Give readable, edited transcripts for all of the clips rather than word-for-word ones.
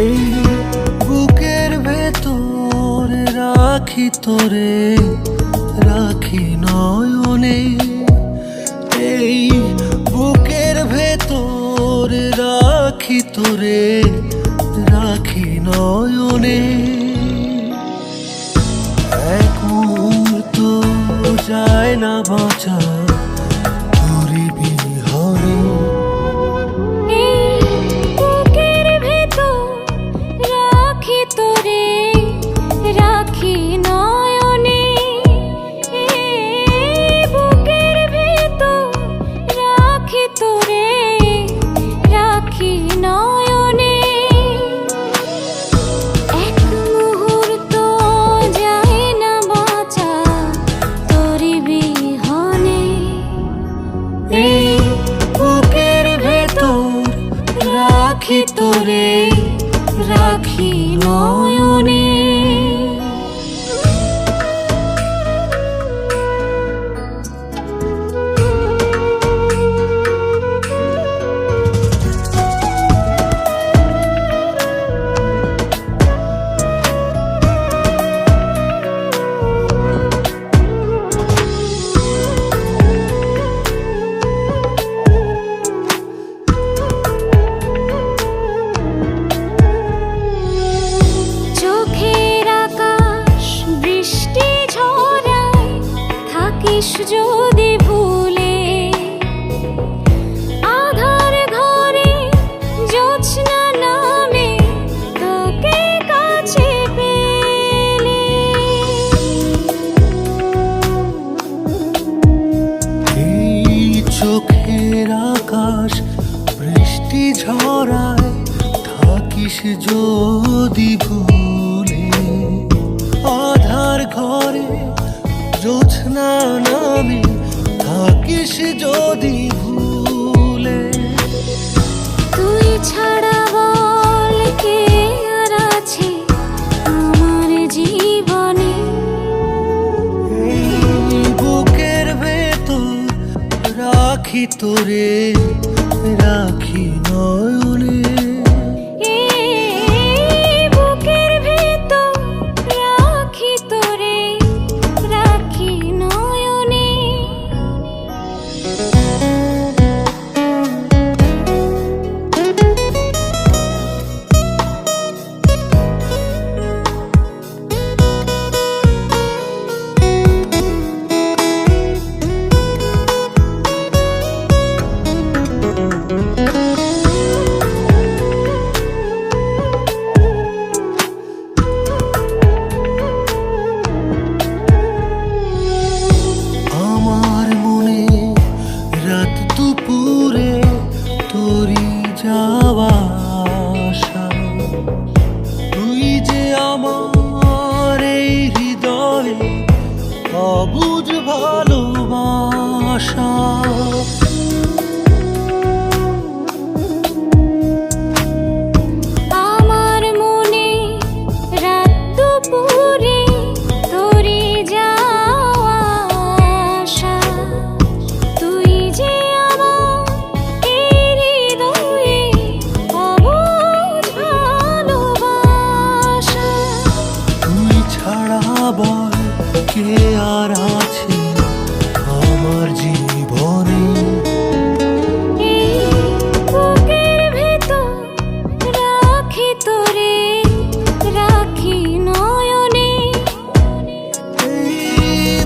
এই বুকের ভেতর রাখি তোরে, রাখি নয়নে। এই বুকের ভেতর রাখি তোরে, রাখি নয়নে। এক মুহূর্ত যায় না বাঁচা তোরে বিহনে। বুকের ভেতর রাখি তোরে, রাখি নয়নে। বুকের ভেতর রাখি তোরে, রাখি নয়নে। এক মুহূর্ত যায় না বাঁচা তোরে বিহনে। এই বুকের ভেতর রাখি তোরে, রাখি নয়নে। যদি ভুলে আধার ঘরে জোছনা নামে তোকে কাছে পেলে। এই চোখের আকাশ বৃষ্টি ঝরায়, থাকিস যদি ভুলে। আধার ঘরে জোছনা নামে থাকিস যদি ভুলে। তুই ছাড়া বল কে আর আছে আমার জীবনে। এই বুকের ভেতর রাখি তোরে, রাখি নয়নে। বুকের ভেতর রাখি তোরে, রাখি নয়নে। আমার মনে রাত দুপুরে তোরি যাওয়া আশা। তুই যে আমার এই হৃদয়ে অবুঝ ভালোবাসা। আমার মনে রাত দুপুরে তোরে যাওয়া আশা। তুই যে আমার এই হৃদয়ে অবুঝ ভালোবাসা। তুই ছাড়া বল কে আর আছে আমার জীবনে। বুকের ভেতর রাখি তোরে, রাখি নয়নে। এই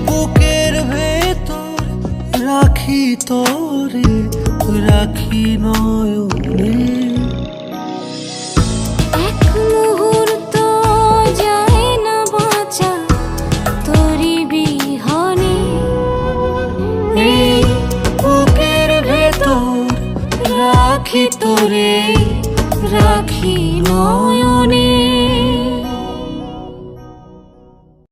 বুকের ভেতর রাখি তোরে, রাখি নয়নে।